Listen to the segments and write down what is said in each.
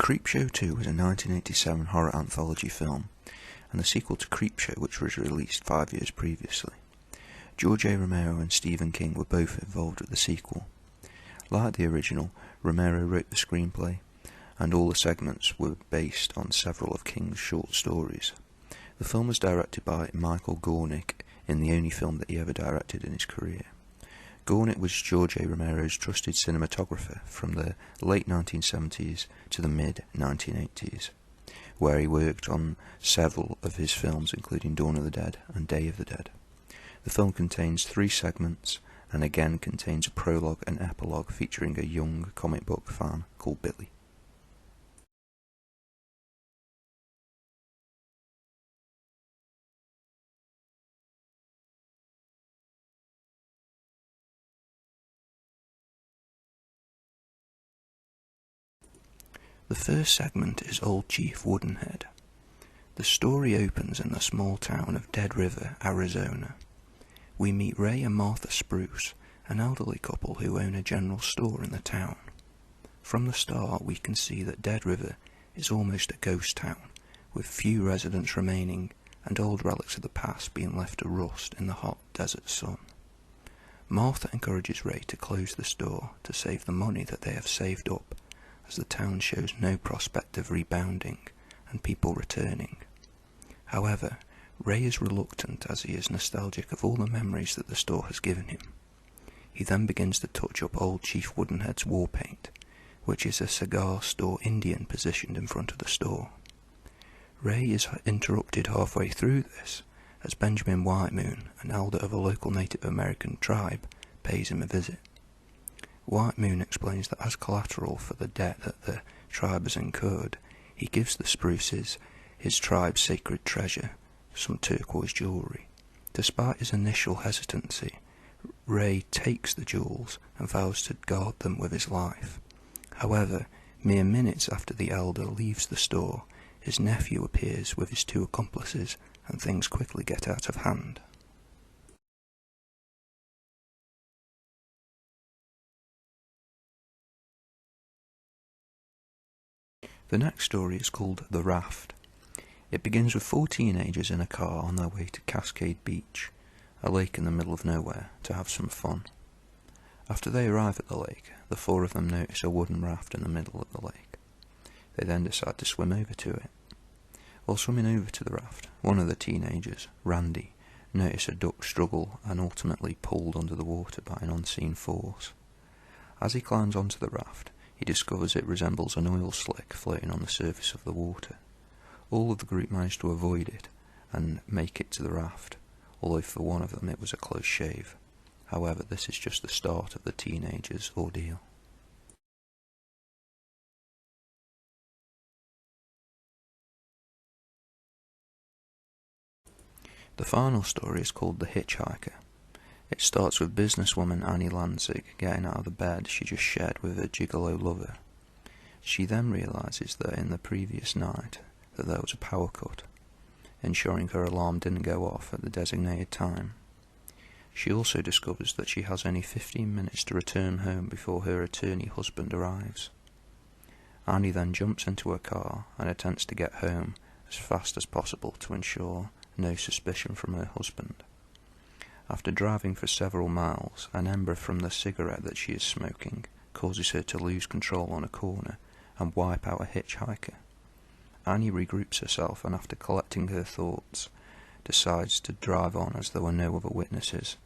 Creepshow 2 was a 1987 horror anthology film, and the sequel to Creepshow, which was released 5 years previously. George A. Romero and Stephen King were both involved with the sequel. Like the original, Romero wrote the screenplay, and all the segments were based on several of King's short stories. The film was directed by Michael Gornick, in the only film that he ever directed in his career. Gornick was George A. Romero's trusted cinematographer from the late 1970s to the mid-1980s, where he worked on several of his films including Dawn of the Dead and Day of the Dead. The film contains 3 segments, and again contains a prologue and epilogue featuring a young comic book fan called Billy. The first segment is Old Chief Woodenhead. The story opens in the small town of Dead River, Arizona. We meet Ray and Martha Spruce, an elderly couple who own a general store in the town. From the start we can see that Dead River is almost a ghost town, with few residents remaining and old relics of the past being left to rust in the hot desert sun. Martha encourages Ray to close the store to save the money that they have saved up, as the town shows no prospect of rebounding and people returning. However, Ray is reluctant as he is nostalgic of all the memories that the store has given him. He then begins to touch up Old Chief Woodenhead's war paint, which is a cigar store Indian positioned in front of the store. Ray is interrupted halfway through this as Benjamin Whitemoon, an elder of a local Native American tribe, pays him a visit. Whitemoon explains that as collateral for the debt that the tribe has incurred, he gives the Spruces his tribe's sacred treasure, some turquoise jewellery. Despite his initial hesitancy, Ray takes the jewels and vows to guard them with his life. However, mere minutes after the elder leaves the store, his nephew appears with his 2 accomplices, and things quickly get out of hand. The next story is called The Raft. It begins with 4 teenagers in a car on their way to Cascade Beach, a lake in the middle of nowhere, to have some fun. After they arrive at the lake, the 4 of them notice a wooden raft in the middle of the lake. They then decide to swim over to it. While swimming over to the raft, one of the teenagers, Randy, notices a duck struggle and ultimately pulled under the water by an unseen force. As he climbs onto the raft, he discovers it resembles an oil slick floating on the surface of the water. All of the group manage to avoid it and make it to the raft, although for one of them it was a close shave. However, this is just the start of the teenagers' ordeal. The final story is called The Hitchhiker. It starts with businesswoman Annie Lanzig getting out of the bed she just shared with her gigolo lover. She then realises that in the previous night that there was a power cut, ensuring her alarm didn't go off at the designated time. She also discovers that she has only 15 minutes to return home before her attorney husband arrives. Annie then jumps into her car and attempts to get home as fast as possible to ensure no suspicion from her husband. After driving for several miles, an ember from the cigarette that she is smoking causes her to lose control on a corner and wipe out a hitchhiker. Annie regroups herself and, after collecting her thoughts, decides to drive on as there were no other witnesses.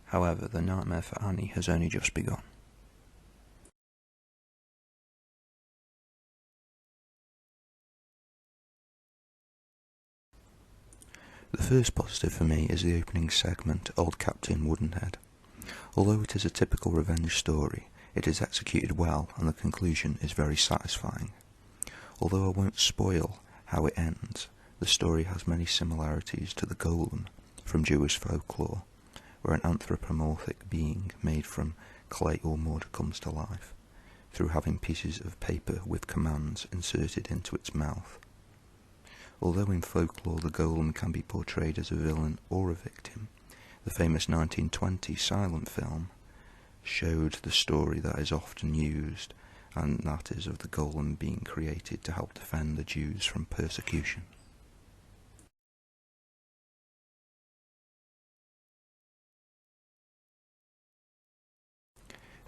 However, the nightmare for Annie has only just begun. The first positive for me is the opening segment, Old Captain Woodenhead. Although it is a typical revenge story, it is executed well and the conclusion is very satisfying. Although I won't spoil how it ends, the story has many similarities to the golem from Jewish folklore, where an anthropomorphic being made from clay or mud comes to life, through having pieces of paper with commands inserted into its mouth. Although in folklore the golem can be portrayed as a villain or a victim, the famous 1920 silent film showed the story that is often used and that is of the golem being created to help defend the Jews from persecution.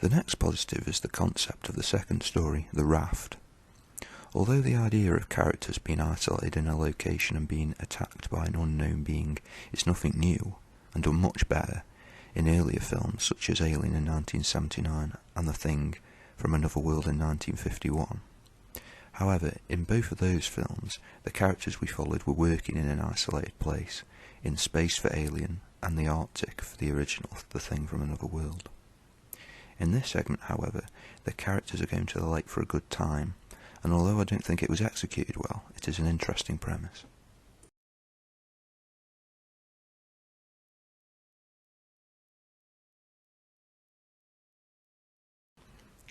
The next positive is the concept of the second story, the raft. Although the idea of characters being isolated in a location and being attacked by an unknown being is nothing new, and done much better in earlier films such as Alien in 1979 and The Thing from Another World in 1951. However, in both of those films, the characters we followed were working in an isolated place, in space for Alien and the Arctic for the original The Thing from Another World. In this segment, however, the characters are going to the lake for a good time, and although I don't think it was executed well, it is an interesting premise.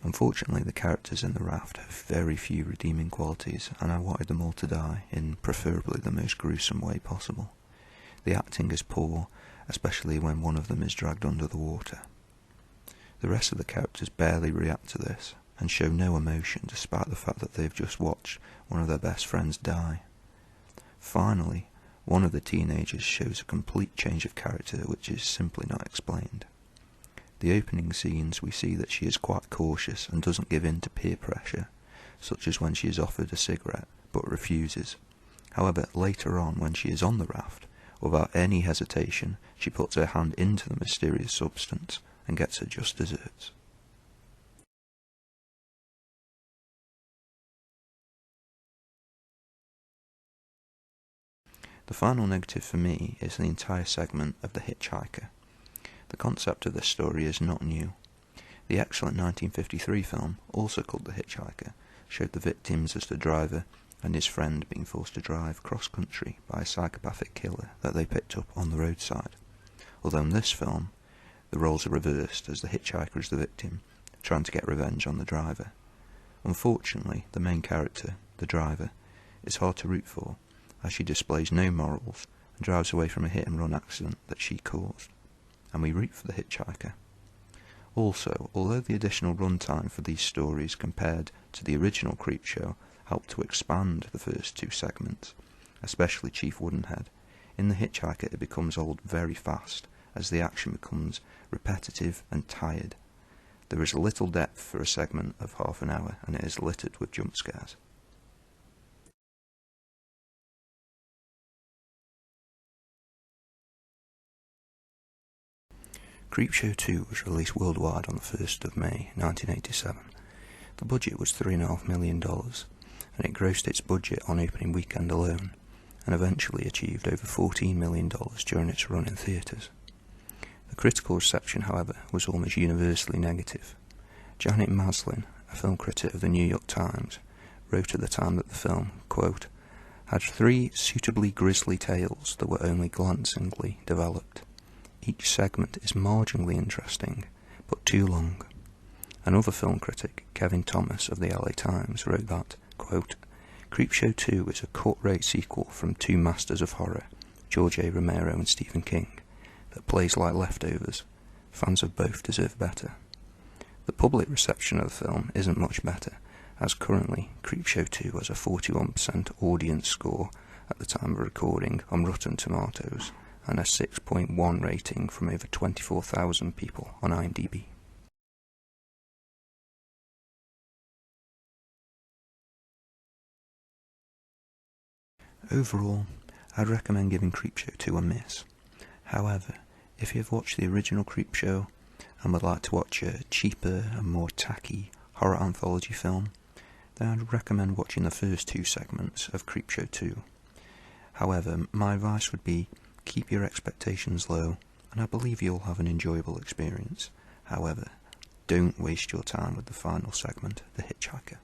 Unfortunately, the characters in the raft have very few redeeming qualities, and I wanted them all to die in preferably the most gruesome way possible. The acting is poor, especially when one of them is dragged under the water. The rest of the characters barely react to this, and show no emotion despite the fact that they've just watched one of their best friends die. Finally, one of the teenagers shows a complete change of character which is simply not explained. The opening scenes we see that she is quite cautious and doesn't give in to peer pressure, such as when she is offered a cigarette but refuses. However, later on when she is on the raft, without any hesitation, she puts her hand into the mysterious substance and gets her just desserts. The final negative for me is the entire segment of The Hitchhiker. The concept of this story is not new. The excellent 1953 film, also called The Hitchhiker, showed the victims as the driver and his friend being forced to drive cross-country by a psychopathic killer that they picked up on the roadside. Although in this film, the roles are reversed as the hitchhiker is the victim, trying to get revenge on the driver. Unfortunately, the main character, the driver, is hard to root for, as she displays no morals and drives away from a hit-and-run accident that she caused, and we root for the hitchhiker. Also, although the additional runtime for these stories compared to the original Creepshow helped to expand the first two segments, especially Chief Woodenhead, in the hitchhiker it becomes old very fast, as the action becomes repetitive and tired. There is little depth for a segment of half an hour, and it is littered with jump scares. Creepshow 2 was released worldwide on the 1st of May 1987. The budget was $3.5 million, and it grossed its budget on opening weekend alone, and eventually achieved over $14 million during its run in theatres. The critical reception, however, was almost universally negative. Janet Maslin, a film critic of the New York Times, wrote at the time that the film, quote, had 3 suitably grisly tales that were only glancingly developed. Each segment is marginally interesting, but too long. Another film critic, Kevin Thomas of the LA Times, wrote that, quote, Creepshow 2 is a cut-rate sequel from 2 masters of horror, George A. Romero and Stephen King, that plays like leftovers. Fans of both deserve better. The public reception of the film isn't much better, as currently Creepshow 2 has a 41% audience score at the time of recording on Rotten Tomatoes, and a 6.1 rating from over 24,000 people on IMDb. Overall, I'd recommend giving Creepshow 2 a miss. However, if you have watched the original Creepshow and would like to watch a cheaper and more tacky horror anthology film, then I'd recommend watching the first 2 segments of Creepshow 2. However, my advice would be keep your expectations low, and I believe you'll have an enjoyable experience. However, don't waste your time with the final segment, The Hitchhiker.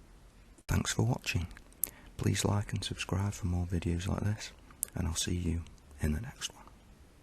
Thanks for watching. Please like and subscribe for more videos like this, and I'll see you in the next one.